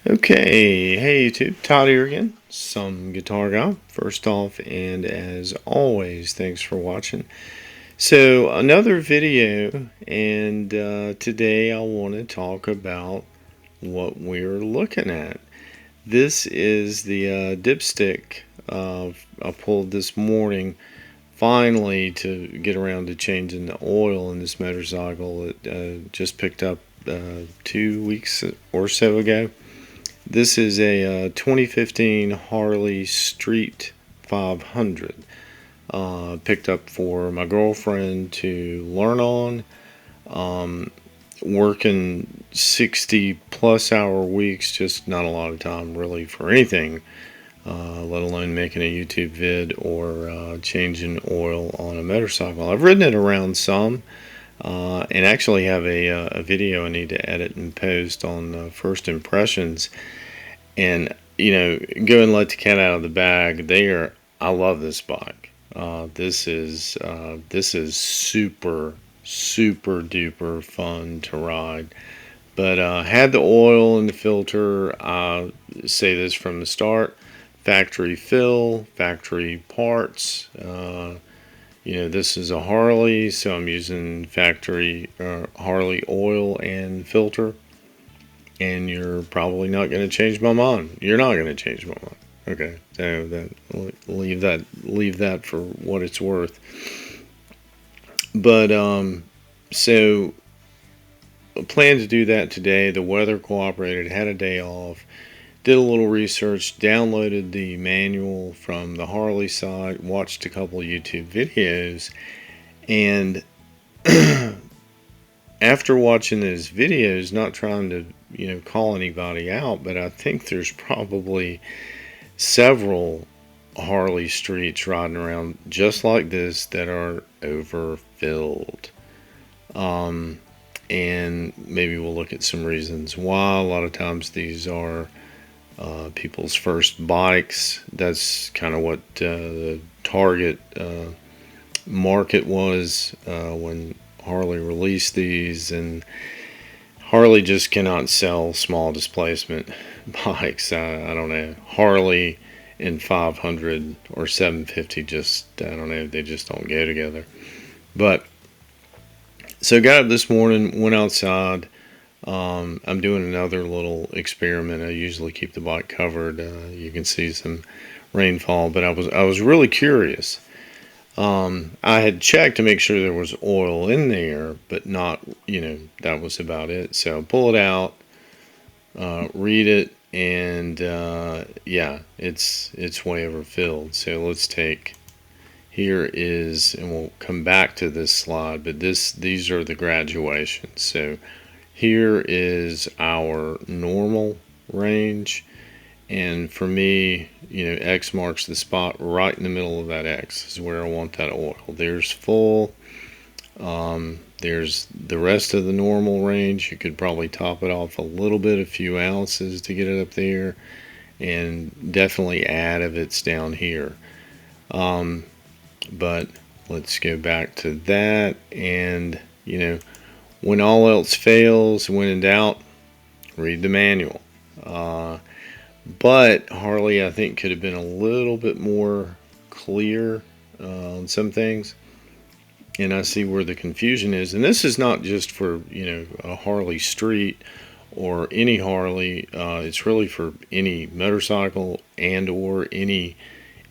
Okay, hey YouTube, Todd here again, some guitar guy. First off, and as always, thanks for watching. So another video, and today I want to talk about what we're looking at. This is the dipstick I pulled this morning, finally, to get around to changing the oil in this motorcycle. It just picked up 2 weeks or so ago. This is a 2015 Harley Street 500. Picked up for my girlfriend to learn on. Working 60 plus hour weeks, just not a lot of time really for anything, let alone making a YouTube vid or changing oil on a motorcycle. I've ridden it around some. And actually have a video I need to edit and post on first impressions. And go and let the cat out of the bag. I love this bike. This is super duper fun to ride. But had the oil and the filter. I say this from the start: factory fill, factory parts. This is a Harley, so I'm using factory Harley oil and filter. And you're probably not going to change my mind. You're not going to change my mind. Okay, so leave that for what it's worth. But so I plan to do that today. The weather cooperated. Had a day off. Did a little research. Downloaded the manual from the Harley site. Watched a couple YouTube videos, and after watching those videos, not trying to call anybody out, but I think there's probably several Harley streets riding around just like this that are overfilled. And maybe we'll look at some reasons why. A lot of times these are people's first bikes. That's kind of what the target market was when Harley released these, and Harley just cannot sell small displacement bikes. I don't know. Harley and 500 or 750 just, I don't know, they just don't go together. But so got up this morning, went outside. I'm doing another little experiment. I usually keep the bike covered. You can see some rainfall, but I was really curious. I had checked to make sure there was oil in there, but not, that was about it. So pull it out, read it, and yeah, it's way overfilled. So let's take, here is, and we'll come back to this slide, but these are the graduations. So here is our normal range. And for me, X marks the spot. Right in the middle of that X is where I want that oil. There's full. There's the rest of the normal range. You could probably top it off a little bit, a few ounces to get it up there. And definitely add if it's down here. But let's go back to that. And, when all else fails, when in doubt, read the manual. But Harley, I think, could have been a little bit more clear on some things. And I see where the confusion is. And this is not just for, a Harley Street or any Harley. It's really for any motorcycle and or any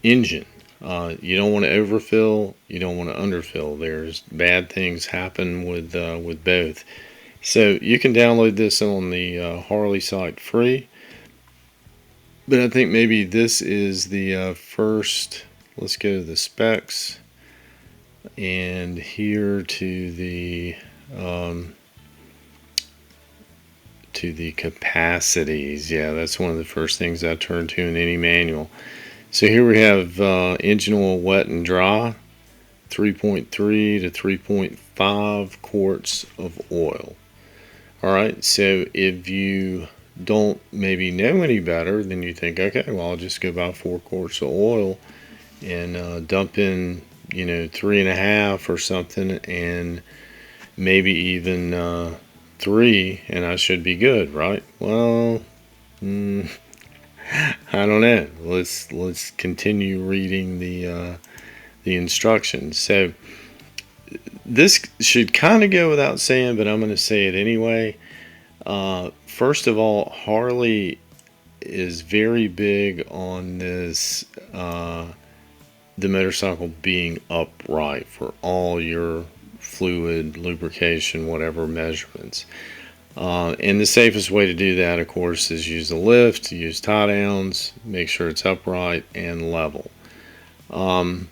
engine. You don't want to overfill. You don't want to underfill. There's bad things happen with both. So you can download this on the Harley site free. But I think maybe this is the first. Let's go to the specs, and here to the capacities. Yeah, that's one of the first things I turn to in any manual. So here we have engine oil wet and dry, 3.3 to 3.5 quarts of oil. All right, so if you don't maybe know any better, then you think, okay, well, I'll just go buy 4 quarts of oil and dump in 3.5 or something, and maybe even 3, and I should be good, right? Well, Mm, I don't know. Let's continue reading the instructions. So this should kind of go without saying, but I'm going to say it anyway. First of all, Harley is very big on this, the motorcycle being upright for all your fluid, lubrication, whatever measurements. And the safest way to do that, of course, is use a lift, use tie downs, make sure it's upright and level. Um,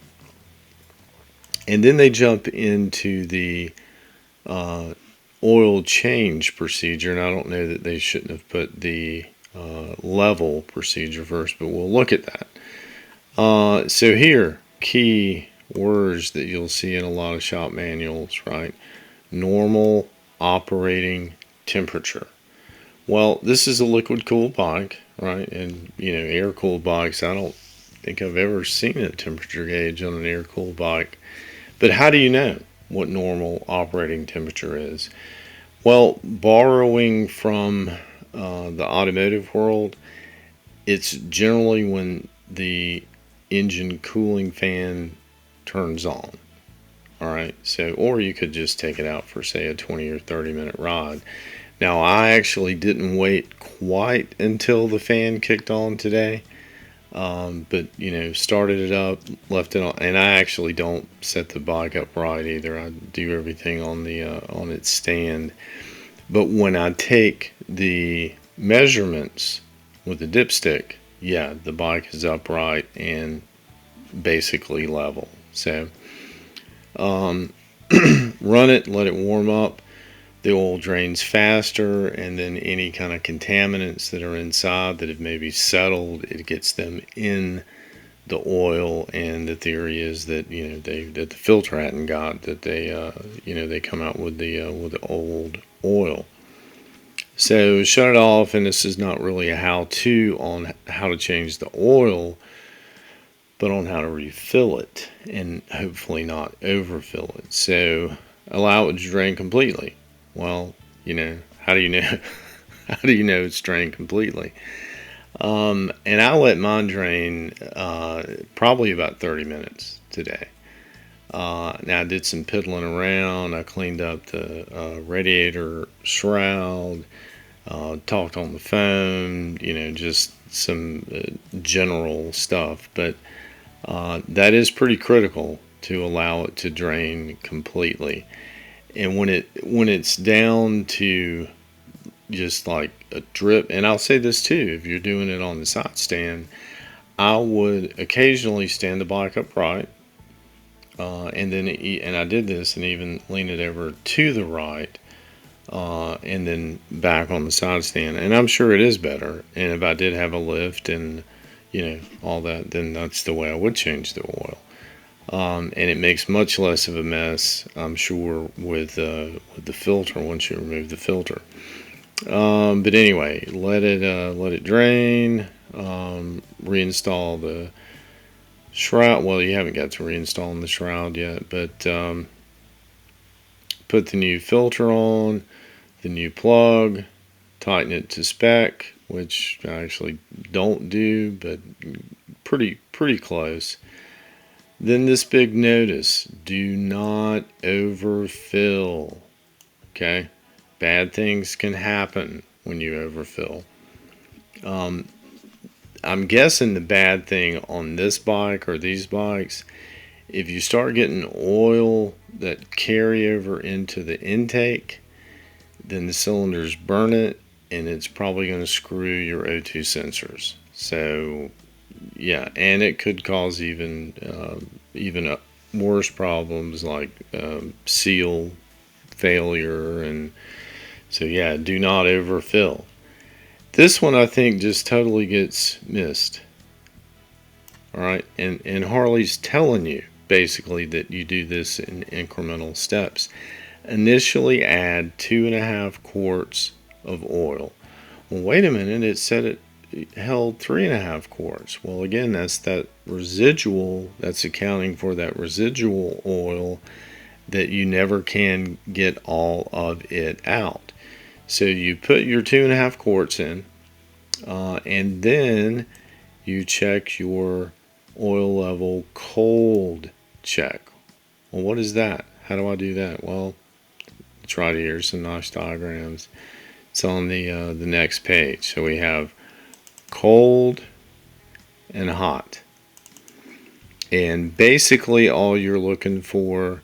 and then they jump into the uh, oil change procedure, and I don't know that they shouldn't have put the level procedure first, but we'll look at that. So here, key words that you'll see in a lot of shop manuals, right? Normal operating temperature. Well, this is a liquid cooled bike, right? And air cooled bikes, I don't think I've ever seen a temperature gauge on an air cooled bike. But how do you know what normal operating temperature is? Well, borrowing from the automotive world, it's generally when the engine cooling fan turns on. All right. So, or you could just take it out for, say, a 20 or 30-minute ride. Now, I actually didn't wait quite until the fan kicked on today. But started it up, left it on, and I actually don't set the bike up right either. I do everything on its stand. But when I take the measurements with the dipstick, yeah, the bike is upright and basically level. So um, run it, let it warm up. The oil drains faster, and then any kind of contaminants that are inside that have maybe settled, it gets them in the oil. And the theory is that that the filter hadn't got that they come out with the old oil. So shut it off, and this is not really a how-to on how to change the oil, but on how to refill it and hopefully not overfill it. So allow it to drain completely. Well, how do you know? How do you know it's drained completely? And I let mine drain probably about 30 minutes today. Now I did some piddling around. I cleaned up the radiator shroud, talked on the phone, just some general stuff. But that is pretty critical to allow it to drain completely. And when it's down to just like a drip, and I'll say this too, if you're doing it on the side stand, I would occasionally stand the bike upright, and I did this and even lean it over to the right, and then back on the side stand. And I'm sure it is better. And if I did have a lift and all that, then that's the way I would change the oil. And it makes much less of a mess, I'm sure, with the filter once you remove the filter. But anyway, let it drain. Reinstall the shroud. Well, you haven't got to reinstall the shroud yet, but put the new filter on, the new plug, tighten it to spec, which I actually don't do, but pretty close. Then this big notice: do not overfill. Okay, bad things can happen when you overfill. Um, I'm guessing the bad thing on this bike or these bikes, if you start getting oil that carry over into the intake, then the cylinders burn it, and it's probably going to screw your O2 sensors. So yeah, and it could cause even worse problems like seal failure. And so yeah, do not overfill. This one I think just totally gets missed. All right, and Harley's telling you basically that you do this in incremental steps. Initially add 2.5 quarts of oil. Well, wait a minute, it said it held 3.5 quarts. Well, again, that's that residual, that's accounting for that residual oil that you never can get all of it out. So you put your 2.5 quarts in, And then you check your oil level cold check. Well, what is that? How do I do that? Well, it's right here. Some nice diagrams. It's on the next page. So we have cold and hot. And basically all you're looking for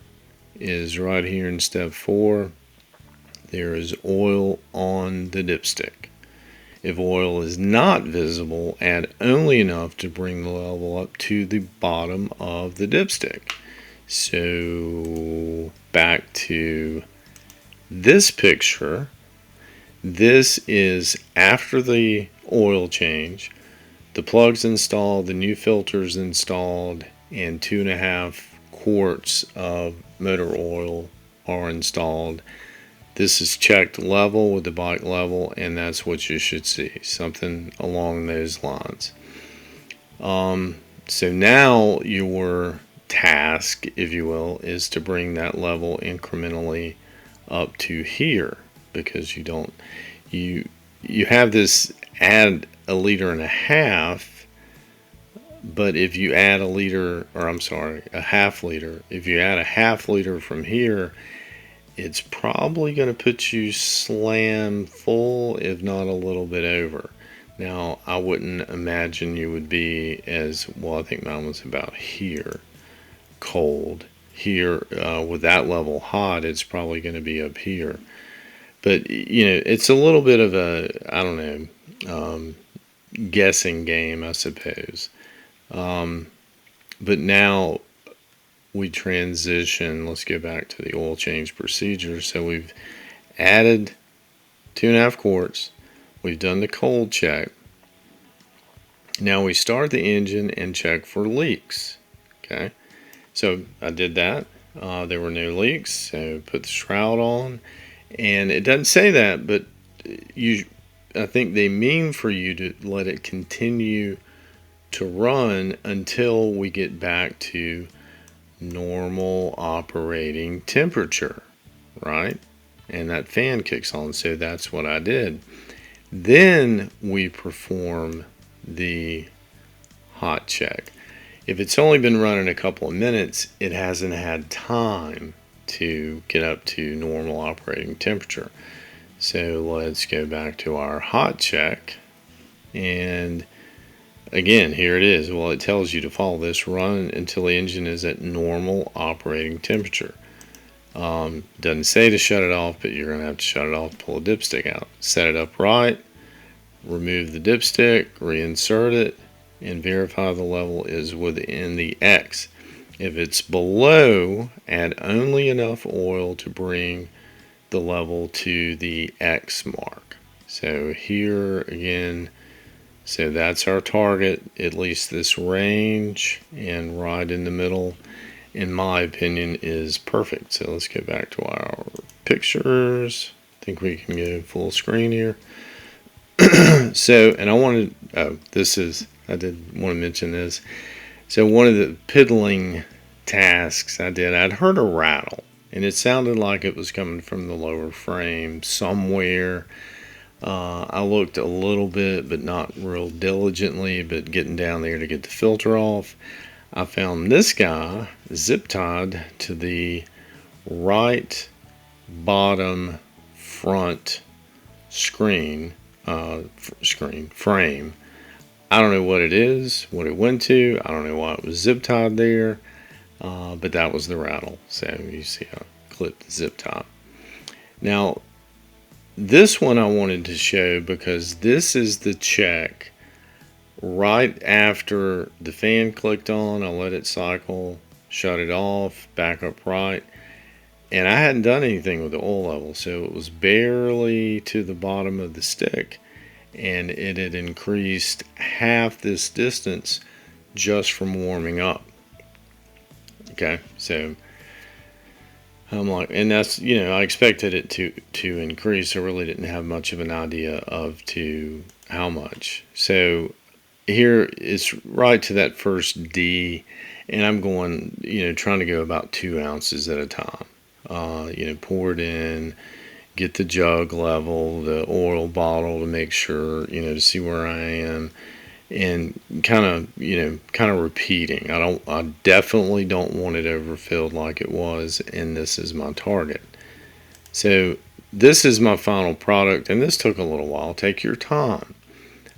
is right here in step 4. There is oil on the dipstick. If oil is not visible, add only enough to bring the level up to the bottom of the dipstick. So back to this picture. This is after the oil change. The plug's installed, the new filter's installed, and 2.5 quarts of motor oil are installed. This is checked level with the bike level, and that's what you should see, something along those lines. So now your task, if you will, is to bring that level incrementally up to here, because you have this add a liter and a half, but if you add a half liter, if you add a half liter from here, it's probably going to put you slam full, if not a little bit over. Now, I wouldn't imagine you would be as, well, I think mine was about here, cold. Here, with that level hot, it's probably going to be up here. But, it's a little bit of a, I don't know, guessing game, I suppose. But now we transition. Let's go back to the oil change procedure. So we've added 2.5 quarts. We've done the cold check. Now we start the engine and check for leaks. Okay, so I did that. There were no leaks, so put the shroud on. And it doesn't say that, but I think they mean for you to let it continue to run until we get back to normal operating temperature, right? And that fan kicks on, so that's what I did. Then we perform the hot check. If it's only been running a couple of minutes, it hasn't had time to get up to normal operating temperature. So let's go back to our hot check. And again, here it is. Well, it tells you to follow this. Run until the engine is at normal operating temperature. Doesn't say to shut it off, but you're going to have to shut it off, pull the dipstick out. Set it up right. Remove the dipstick, reinsert it, and verify the level is within the X. If it's below, add only enough oil to bring the level to the X mark. So here again, so that's our target, at least this range, and right in the middle, in my opinion, is perfect. So let's go back to our pictures. I think we can go full screen here. So, and I did want to mention this. So one of the piddling tasks I did, I'd heard a rattle, and it sounded like it was coming from the lower frame somewhere. I looked a little bit, but not real diligently, but getting down there to get the filter off, I found this guy zip tied to the right bottom front frame. I don't know what it is, what it went to. I don't know why it was zip tied there, but that was the rattle. So you see I clipped the zip tie. Now, this one I wanted to show because this is the check right after the fan clicked on. I let it cycle, shut it off, back up right. And I hadn't done anything with the oil level, so it was barely to the bottom of the stick. And it had increased half this distance just from warming up. Okay, so I'm like, and that's, I expected it to increase. I really didn't have much of an idea of to how much. So here it's right to that first D, and I'm going, trying to go about 2 ounces at a time. Pour it in, get the jug level, the oil bottle to make sure, to see where I am, and kind of repeating. I definitely don't want it overfilled like it was, and this is my target. So this is my final product, and this took a little while. Take your time.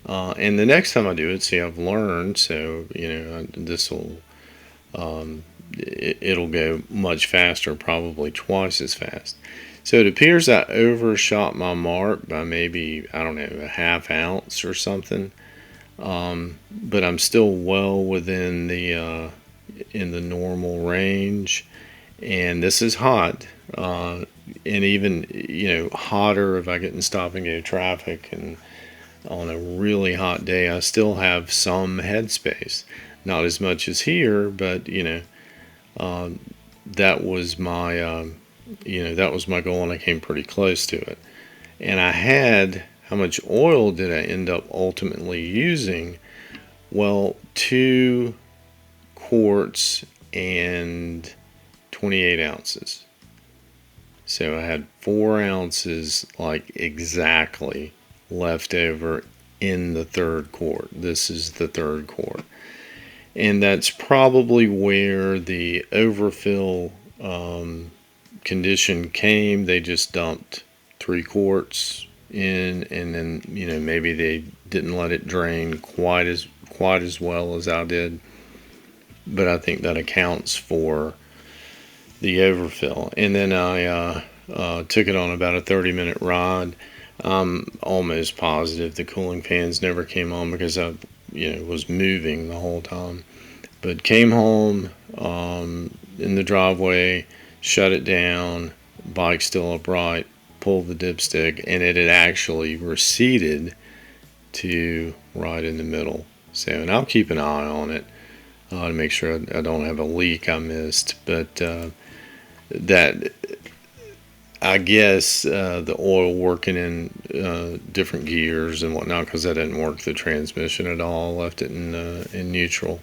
And the next time I do it, see, I've learned, so, this will, it'll go much faster, probably twice as fast. So it appears I overshot my mark by maybe, I don't know, a half ounce or something. But I'm still well within the in the normal range, and this is hot, and even hotter if I get in stop and go traffic, and on a really hot day I still have some headspace, not as much as here, but that was my that was my goal, and I came pretty close to it. And I had, how much oil did I end up ultimately using? Well, 2 quarts and 28 ounces. So I had 4 ounces, like exactly, left over in the third quart. This is the third quart. And that's probably where the overfill condition came. They just dumped 3 quarts in, and then maybe they didn't let it drain quite as well as I did. But I think that accounts for the overfill. And then I took it on about a 30-minute ride. I'm almost positive the cooling fans never came on because I was moving the whole time. But came home in the driveway, shut it down, bike still upright, pulled the dipstick, and it had actually receded to right in the middle. So, and I'll keep an eye on it to make sure I don't have a leak I missed. But that, I guess, the oil working in different gears and whatnot, because I didn't work the transmission at all. Left it in neutral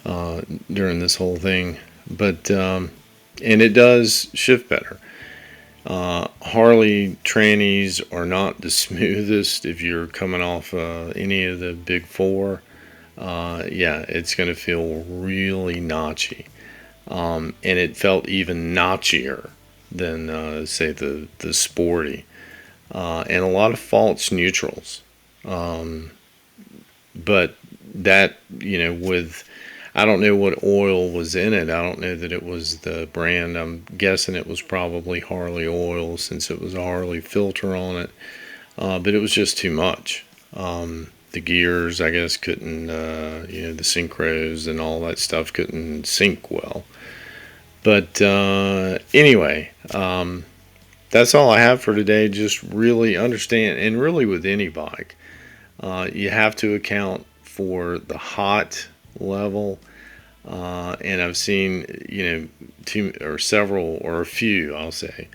during this whole thing. But and it does shift better. Harley trannies are not the smoothest if you're coming off any of the big four. Yeah, it's going to feel really notchy. And it felt even notchier than, say, the Sporty. And a lot of false neutrals. But that, with, I don't know what oil was in it. I don't know that it was the brand. I'm guessing it was probably Harley oil, since it was a Harley filter on it. But it was just too much. The gears, I guess, couldn't, the synchros and all that stuff couldn't sync well. But anyway, that's all I have for today. Just really understand, and really with any bike, you have to account for the hot level. And I've seen, two or several, or a few, I'll say,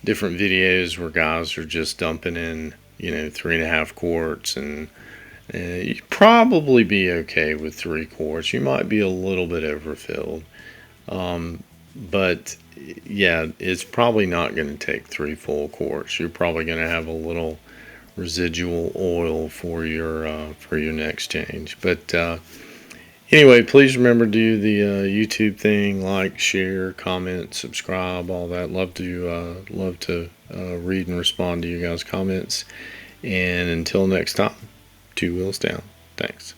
different videos where guys are just dumping in, 3.5 quarts, and you'd probably be okay with 3 quarts. You might be a little bit overfilled. But yeah, it's probably not going to take 3 full quarts. You're probably going to have a little residual oil for your next change. But anyway, please remember to do the YouTube thing: like, share, comment, subscribe, all that. Love to read and respond to you guys' comments. And until next time, 2 wheels down. Thanks.